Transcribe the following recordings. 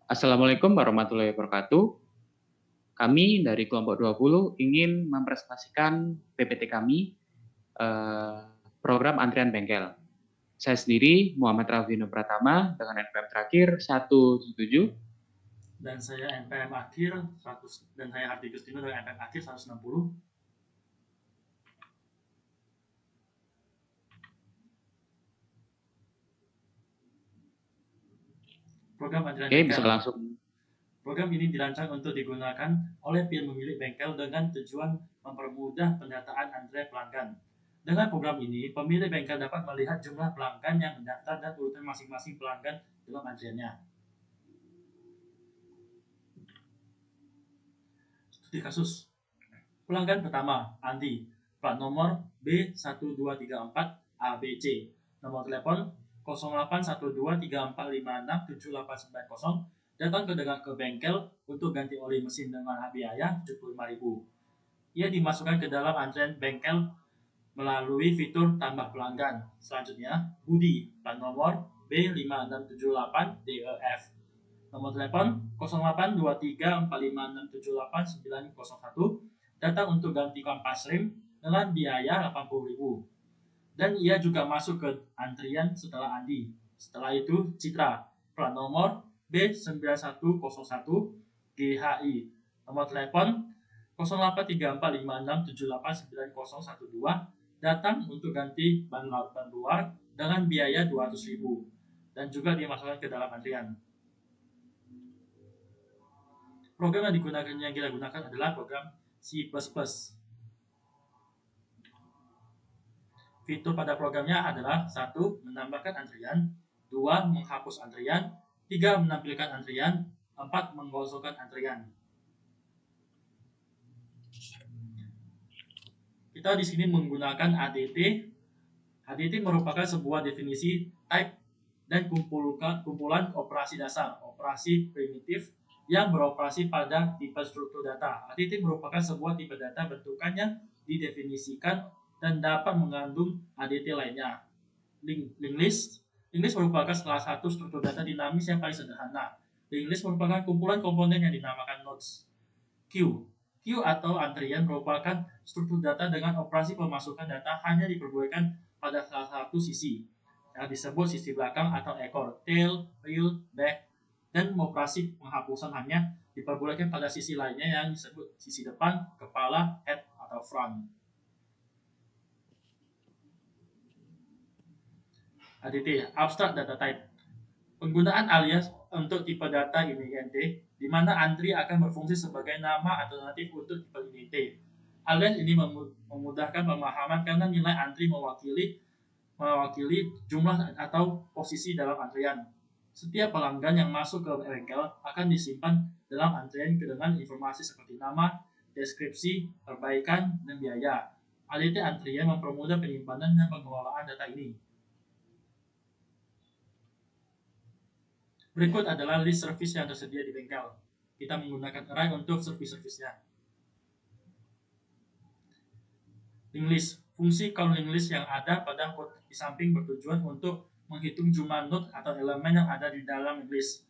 Assalamualaikum warahmatullahi wabarakatuh. Kami dari kelompok 20 ingin mempresentasikan PPT kami, program antrian bengkel. Saya sendiri Muhammad Ravino Pratama dengan NPM terakhir 177. Dan saya NPM akhir 100, dan saya Hardi Gustino dengan NPM akhir 160. Program antrian Oke, bengkel. bisa langsung. Program ini dirancang untuk digunakan oleh pemilik bengkel dengan tujuan mempermudah pendataan antrian pelanggan. Dengan program ini, pemilik bengkel dapat melihat jumlah pelanggan yang mendaftar dan urutan masing-masing pelanggan dalam antriannya. Studi kasus. Pelanggan pertama, Andi, plat nomor B1234ABC, nomor telepon 081234567890, datang ke bengkel untuk ganti oli mesin dengan biaya 75.000. Ia dimasukkan ke dalam antrian bengkel melalui fitur tambah pelanggan. Selanjutnya, Budi, plat nomor B5678DEF, nomor telepon 082345678901, datang untuk ganti kampas rem dengan biaya 80.000. Dan ia juga masuk ke antrian setelah Andi. Setelah itu, Citra, plat nomor B9101GHI, nomor telepon 083456789012, datang untuk ganti ban luar dengan biaya 200.000 dan juga dimasukkan ke dalam antrian. Program yang kita gunakan adalah program C++. Fitur pada programnya adalah 1. Menambahkan antrian, 2. Menghapus antrian, 3. Menampilkan antrian, 4. Mengkosongkan antrian. Kita di sini menggunakan ADT. ADT merupakan sebuah definisi type dan kumpulan operasi dasar, operasi primitif yang beroperasi pada tipe struktur data. ADT merupakan sebuah tipe data bentukannya didefinisikan dan dapat mengandung ADT lainnya. Linked list merupakan salah satu struktur data dinamis yang paling sederhana. Linked list merupakan kumpulan komponen yang dinamakan nodes. Queue atau antrian merupakan struktur data dengan operasi pemasukan data hanya diperbolehkan pada salah satu sisi, yang disebut sisi belakang atau ekor, tail, wheel, back, dan operasi penghapusan hanya diperbolehkan pada sisi lainnya yang disebut sisi depan, kepala, head, atau front. ADT, Abstract Data Type. Penggunaan alias untuk tipe data INT, di mana antri akan berfungsi sebagai nama alternatif untuk tipe INT. Alias ini memudahkan pemahaman karena nilai antri mewakili jumlah atau posisi dalam antrian. Setiap pelanggan yang masuk ke bengkel akan disimpan dalam antrian dengan informasi seperti nama, deskripsi, perbaikan, dan biaya. ADT antrian mempermudah penyimpanan dan pengelolaan data ini. Berikut adalah list service yang tersedia di bengkel. Kita menggunakan array untuk service-service-nya. Linked list. Fungsi call linked list yang ada pada port di samping bertujuan untuk menghitung jumlah node atau elemen yang ada di dalam linked list.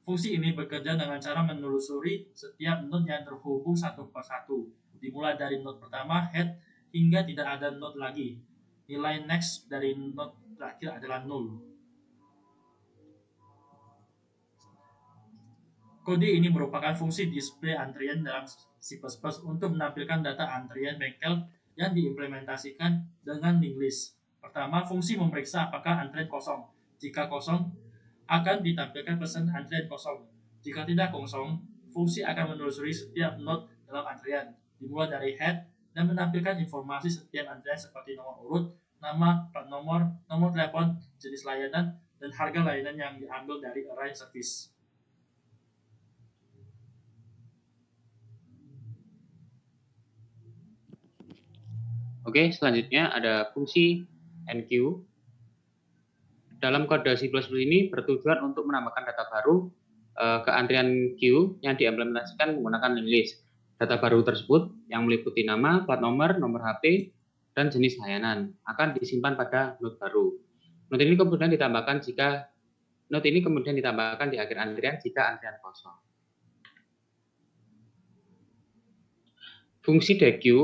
Fungsi ini bekerja dengan cara menelusuri setiap node yang terhubung satu persatu, dimulai dari node pertama, head, hingga tidak ada node lagi. Nilai next dari node terakhir adalah 0. Kode ini merupakan fungsi display antrian dalam C++ untuk menampilkan data antrian bengkel yang diimplementasikan dengan linked list. Pertama, fungsi memeriksa apakah antrian kosong. Jika kosong, akan ditampilkan pesan antrian kosong. Jika tidak kosong, fungsi akan menelusuri setiap node dalam antrian, dimulai dari head, dan menampilkan informasi setiap antrian seperti nomor urut, nama, plat nomor, nomor telepon, jenis layanan, dan harga layanan yang diambil dari array service. Oke, selanjutnya ada fungsi enqueue. Dalam kode C++ ini bertujuan untuk menambahkan data baru ke antrian queue yang diimplementasikan menggunakan linked list. Data baru tersebut yang meliputi nama, plat nomor, nomor HP, dan jenis layanan akan disimpan pada node baru. Node ini kemudian ditambahkan jika Note ini kemudian ditambahkan di akhir antrian jika antrian kosong. Fungsi deque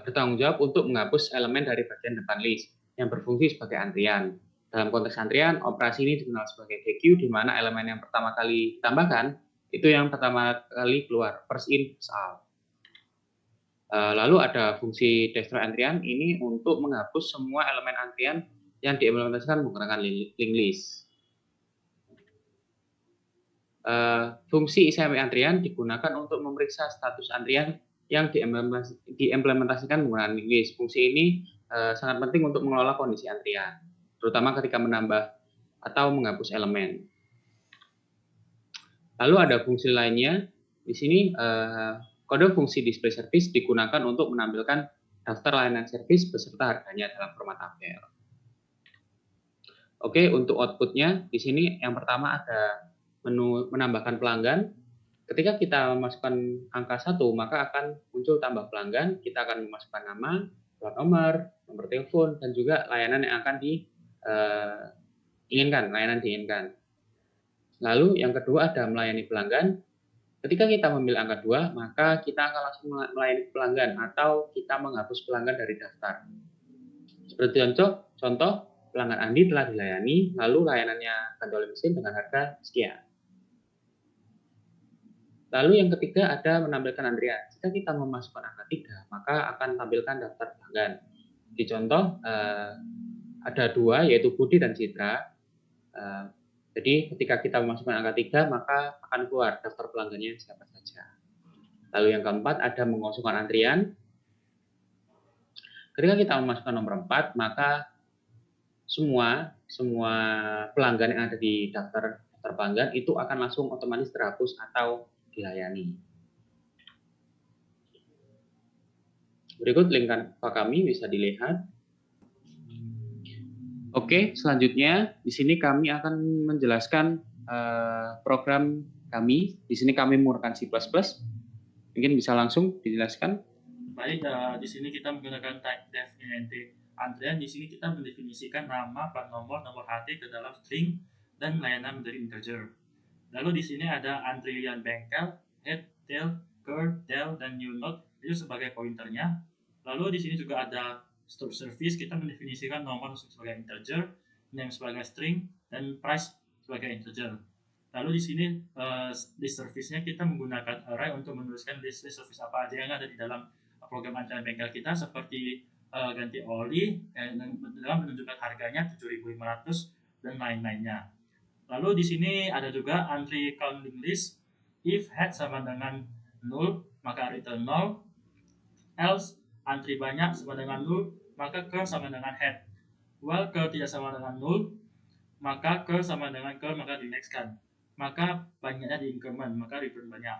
bertanggung jawab untuk menghapus elemen dari bagian depan list yang berfungsi sebagai antrian. Dalam konteks antrian, operasi ini dikenal sebagai deque, di mana elemen yang pertama kali ditambahkan itu yang pertama kali keluar, first in, first out. Lalu ada fungsi destroy antrian ini untuk menghapus semua elemen antrian yang diimplementasikan menggunakan linked list. Fungsi ICMP antrian digunakan untuk memeriksa status antrian yang diimplementasikan menggunakan linked list. Fungsi ini sangat penting untuk mengelola kondisi antrian, terutama ketika menambah atau menghapus elemen. Lalu ada fungsi lainnya. Di sini kode fungsi display service digunakan untuk menampilkan daftar layanan service beserta harganya dalam format tabel. Oke, untuk outputnya di sini yang pertama ada menu menambahkan pelanggan. Ketika kita memasukkan angka 1, maka akan muncul tambah pelanggan. Kita akan memasukkan nama, plat nomor, nomor telepon, dan juga layanan yang akan diinginkan. Lalu yang kedua ada melayani pelanggan. Ketika kita memilih angka 2, maka kita akan langsung melayani pelanggan atau kita menghapus pelanggan dari daftar. Seperti contoh pelanggan Andi telah dilayani, lalu layanannya ganti oleh mesin dengan harga sekian. Lalu yang ketiga ada menampilkan antrian. Jika kita memasukkan angka 3, maka akan tampilkan daftar pelanggan. Di contoh ada 2, yaitu Budi dan Citra. Jadi ketika kita memasukkan angka 3, maka akan keluar daftar pelanggannya siapa saja. Lalu yang keempat ada mengosongkan antrian. Ketika kita memasukkan nomor 4, maka semua pelanggan yang ada di daftar pelanggan itu akan langsung otomatis terhapus atau dilayani. Berikut link kami bisa dilihat. Oke, selanjutnya di sini kami akan menjelaskan program kami. Di sini kami menggunakan C++. Mungkin bisa langsung dijelaskan. Baik, di sini kita menggunakan type def int antrian. Di sini kita mendefinisikan nama, plat nomor, nomor HT ke dalam string dan layanan menjadi integer. Lalu di sini ada antrian bengkel, head, tail, cur, tail, dan new node itu sebagai pointernya. Lalu di sini juga ada stop service, kita mendefinisikan nomor sebagai integer, name sebagai string, dan price sebagai integer. Lalu di sini list service-nya kita menggunakan array untuk menuliskan list service apa aja yang ada di dalam program antrian bengkel kita, seperti ganti oli dalam menunjukkan harganya 7.500 dan lain-lainnya. Lalu di sini ada juga antri counting list. If head sama dengan 0, maka return 0. Else antri banyak sama dengan 0, maka cur sama dengan head. While cur tidak sama dengan 0, maka cur sama dengan cur, maka di next kan. Maka banyaknya di increment, maka return banyak.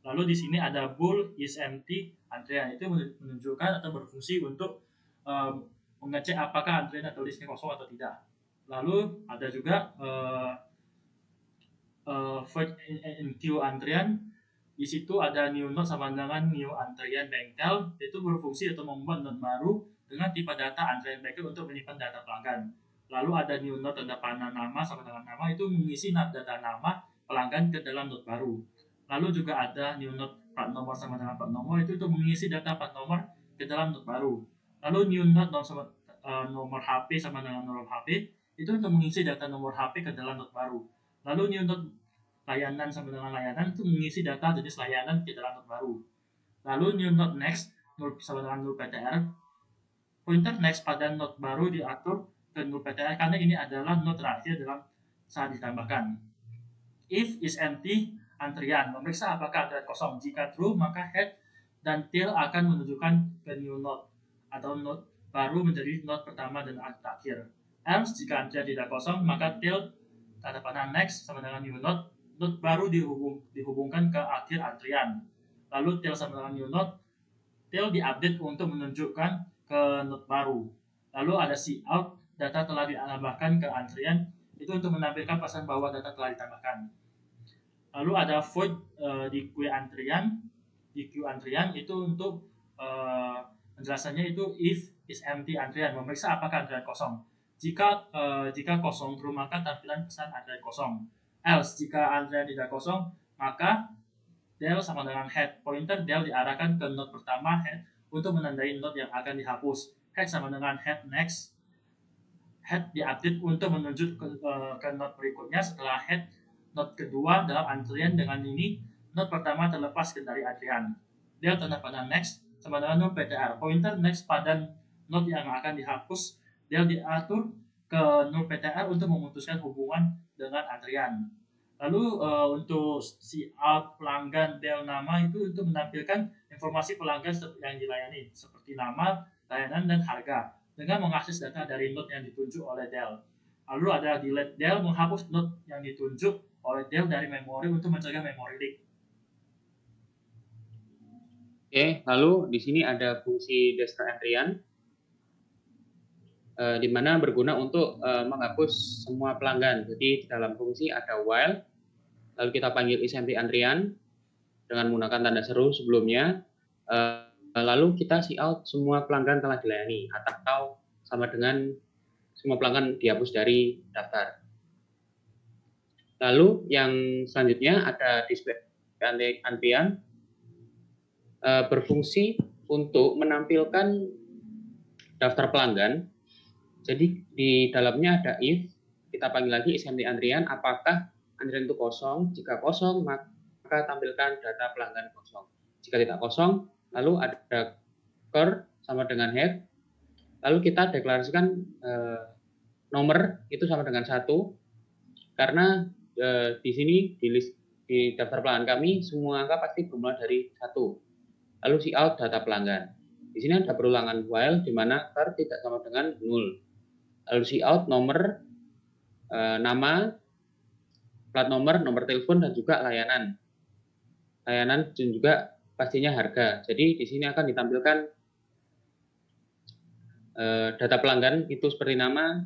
Lalu di sini ada bool is empty antrian, itu menunjukkan atau berfungsi untuk mengecek apakah antrian atau listnya kosong atau tidak. Lalu ada juga void enqueue antrian. Di situ ada new node sama dengan new antrian bengkel, itu berfungsi untuk membuat node baru dengan tipe data antrian bengkel untuk menyimpan data pelanggan. Lalu ada new node tanda panah nama sama dengan nama, itu mengisi data nama pelanggan ke dalam node baru. Lalu juga ada new node plat nomor sama dengan plat nomor, itu untuk mengisi data plat nomor ke dalam node baru. Lalu new node nomor HP sama dengan nomor HP, itu untuk mengisi data nomor HP ke dalam node baru. Lalu new node layanan sama dengan layanan itu mengisi data jenis layanan ke dalam node baru. Lalu new node next sama dengan null PTR, pointer next pada node baru diatur ke null PTR karena ini adalah node terakhir dalam saat ditambahkan. If is empty antrian, memeriksa apakah antrian kosong. Jika true, maka head dan tail akan menunjukkan ke new node atau node baru menjadi node pertama dan terakhir. Else, jika antrian tidak kosong, maka tail tanda panah next sama dengan new node baru dihubungkan ke akhir antrian. Lalu tail sama dengan new node, tail diupdate untuk menunjukkan ke node baru. Lalu ada cout, data telah ditambahkan ke antrian, itu untuk menampilkan pesan bahwa data telah ditambahkan. Lalu ada void di queue antrian. Di queue antrian itu untuk penjelasannya itu if is empty antrian, memeriksa apakah antrian kosong. Jika kosong true, maka tampilan pesan antrian kosong. Else, jika antrian tidak kosong, maka del sama dengan head. Pointer del diarahkan ke node pertama head untuk menandai node yang akan dihapus. Head sama dengan head next. Head diupdate untuk menuju ke node berikutnya setelah head node kedua dalam antrian. Dengan ini node pertama terlepas dari antrian. Del tanda panah next sama dengan node PTR. Pointer next pada node yang akan dihapus. Del diatur ke node PTR untuk memutuskan hubungan dengan antrian. Lalu untuk si out pelanggan del nama itu untuk menampilkan informasi pelanggan yang dilayani seperti nama, layanan, dan harga dengan mengakses data dari node yang ditunjuk oleh del. Lalu ada delete del, menghapus node yang ditunjuk oleh del dari memori untuk mencegah memory leak. Oke, lalu di sini ada fungsi destroy antrian, di mana berguna untuk menghapus semua pelanggan. Jadi di dalam fungsi ada while, lalu kita panggil isempty antrian dengan menggunakan tanda seru sebelumnya, lalu kita cout semua pelanggan telah dilayani atau sama dengan semua pelanggan dihapus dari daftar. Lalu yang selanjutnya ada display antrian, berfungsi untuk menampilkan daftar pelanggan. Jadi di dalamnya ada if, kita panggil lagi isempty antrian, apakah antrian itu kosong. Jika kosong, maka tampilkan data pelanggan kosong. Jika tidak kosong, lalu ada cur sama dengan head, lalu kita deklarasikan nomor itu sama dengan 1, karena di sini di daftar pelanggan kami semua angka pasti bermula dari 1. Lalu cout data pelanggan. Di sini ada perulangan while di mana cur tidak sama dengan 0. Lalu cout nomor, nama, plat nomor, nomor telepon, dan juga layanan. Layanan dan juga pastinya harga. Jadi di sini akan ditampilkan data pelanggan itu seperti nama,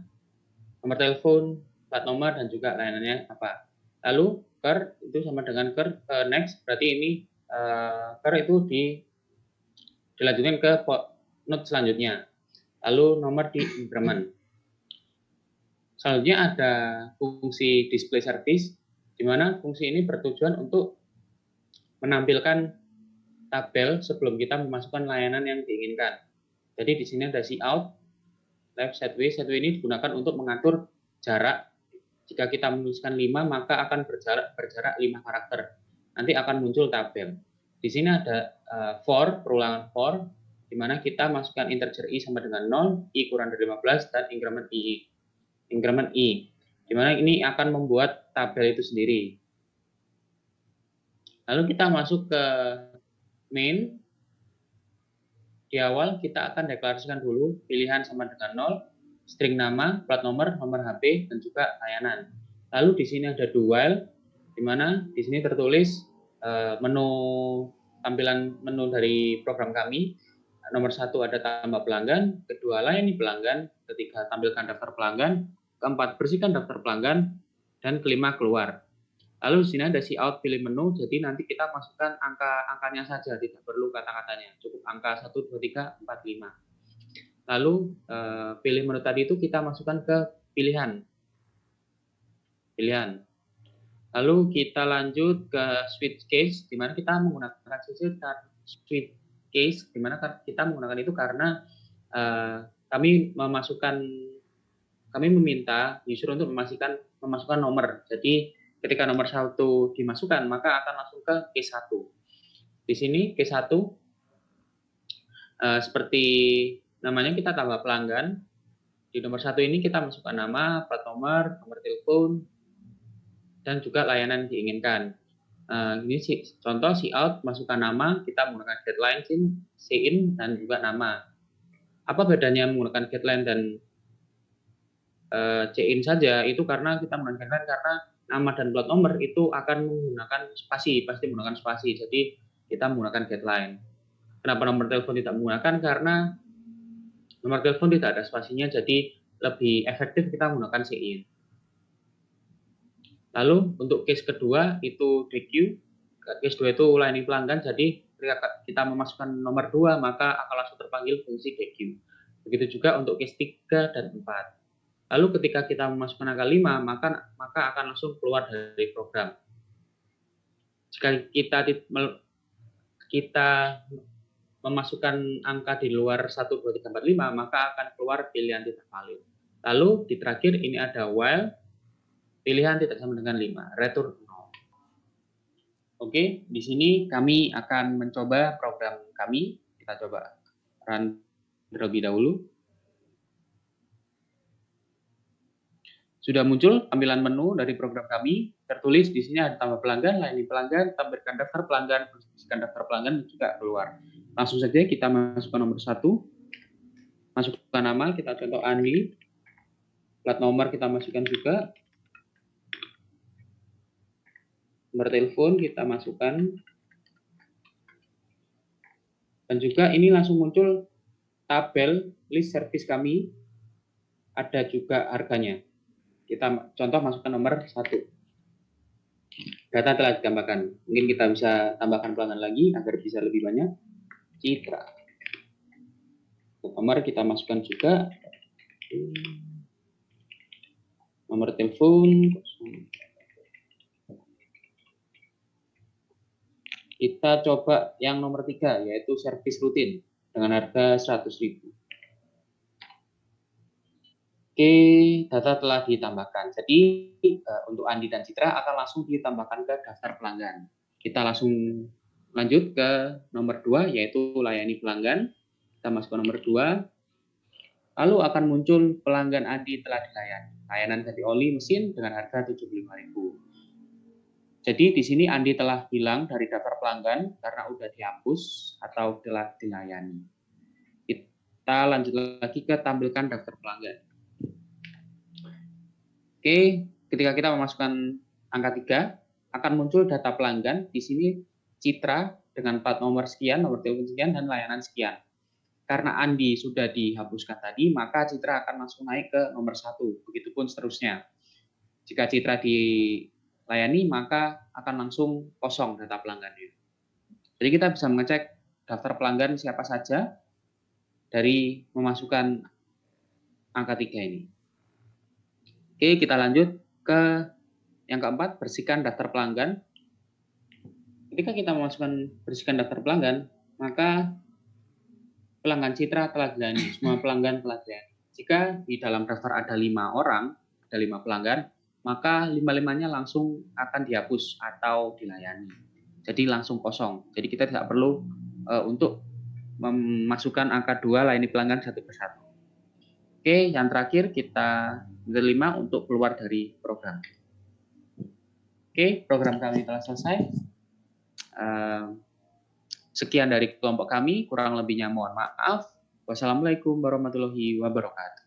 nomor telepon, plat nomor, dan juga layanannya apa. Lalu cur itu sama dengan cur next, berarti ini cur itu dilanjutkan ke node selanjutnya. Lalu nomor di increment. Selanjutnya ada fungsi display service, di mana fungsi ini bertujuan untuk menampilkan tabel sebelum kita memasukkan layanan yang diinginkan. Jadi di sini ada cout, left setway. Setway ini digunakan untuk mengatur jarak. Jika kita menuliskan 5, maka akan berjarak 5 karakter. Nanti akan muncul tabel. Di sini ada for, perulangan for, di mana kita masukkan integer i sama dengan 0, i kurang dari 15, dan increment i, di mana ini akan membuat tabel itu sendiri. Lalu kita masuk ke main. Di awal kita akan deklarasikan dulu pilihan sama dengan 0, string nama, plat nomor, nomor HP, dan juga layanan. Lalu di sini ada do while, di mana di sini tertulis tampilan menu dari program kami. Nomor 1 ada tambah pelanggan, kedua layani pelanggan, ketiga tampilkan daftar pelanggan, keempat bersihkan daftar pelanggan, dan kelima keluar. Lalu di sini ada cout pilih menu, jadi nanti kita masukkan angka-angkanya saja, tidak perlu kata-katanya, cukup angka 1, 2, 3, 4, 5. Lalu pilih menu tadi itu kita masukkan ke pilihan. Lalu kita lanjut ke switch case, di mana kita menggunakan switch case, di mana kita menggunakan itu karena kami meminta user untuk memasukkan nomor. Jadi ketika nomor 1 dimasukkan, maka akan langsung ke case 1. Di sini case 1 seperti namanya kita tambah pelanggan. Di nomor 1 ini kita masukkan nama, plat nomor, nomor telepon, dan juga layanan yang diinginkan. Ini contoh cout masukkan nama, kita menggunakan getLine, cin, dan juga nama. Apa bedanya menggunakan getLine dan cin saja? Itu karena kita menggunakan getLine karena nama dan plat nomor itu akan menggunakan spasi, pasti menggunakan spasi. Jadi kita menggunakan getLine. Kenapa nomor telepon tidak menggunakan? Karena nomor telepon tidak ada spasinya, jadi lebih efektif kita menggunakan cin. Lalu untuk case kedua itu DQ. Case 2 itu layani pelanggan, jadi ketika kita memasukkan nomor 2, maka akan langsung terpanggil fungsi DQ. Begitu juga untuk case 3 dan 4. Lalu ketika kita memasukkan angka 5, maka akan langsung keluar dari program. Jika kita memasukkan angka di luar 1, 2, 3, 4, 5, maka akan keluar pilihan tidak valid. Lalu di terakhir ini ada while, pilihan tidak sama dengan 5, return 0. Oke, di sini kami akan mencoba program kami. Kita coba run terlebih dahulu. Sudah muncul tampilan menu dari program kami. Tertulis di sini ada tambah pelanggan, layani pelanggan, tambahkan daftar pelanggan, bersihkan daftar pelanggan, juga keluar. Langsung saja kita masukkan nomor 1. Masukkan nama, kita contoh Ani. Plat nomor kita masukkan juga. Nomor telepon kita masukkan. Dan juga ini langsung muncul tabel list service kami. Ada juga harganya. Kita contoh masukkan nomor 1. Data telah ditambahkan. Mungkin kita bisa tambahkan pelanggan lagi agar bisa lebih banyak. Citra. Nomor kita masukkan juga. Nomor telepon. Kita coba yang nomor 3, yaitu servis rutin dengan harga 100.000. Oke, data telah ditambahkan. Jadi untuk Andi dan Citra akan langsung ditambahkan ke daftar pelanggan. Kita langsung lanjut ke nomor 2, yaitu layani pelanggan. Kita masuk ke nomor 2. Lalu akan muncul pelanggan Andi telah dilayani. Layanan ganti oli mesin dengan harga 75.000. Jadi di sini Andi telah hilang dari daftar pelanggan karena sudah dihapus atau telah dilayani. Kita lanjut lagi ke tampilkan daftar pelanggan. Oke, ketika kita memasukkan angka 3, akan muncul data pelanggan. Di sini Citra dengan plat nomor sekian, nomor telepon sekian, dan layanan sekian. Karena Andi sudah dihapuskan tadi, maka Citra akan langsung naik ke nomor 1. Begitupun seterusnya. Jika Citra dilayani, maka akan langsung kosong data pelanggannya. Jadi kita bisa mengecek daftar pelanggan siapa saja dari memasukkan angka 3 ini. Oke, kita lanjut ke yang keempat, bersihkan daftar pelanggan. Ketika kita memasukkan bersihkan daftar pelanggan, maka pelanggan Citra telah dilayani, semua pelanggan telah dilayani. Jika di dalam daftar ada 5 orang, ada 5 pelanggan, maka 5-5-nya langsung akan dihapus atau dilayani. Jadi langsung kosong. Jadi kita tidak perlu untuk memasukkan angka 2 layani pelanggan satu persatu. Oke, yang terakhir kita menerima untuk keluar dari program. Oke, program kami telah selesai. Sekian dari kelompok kami, kurang lebihnya mohon maaf. Wassalamualaikum warahmatullahi wabarakatuh.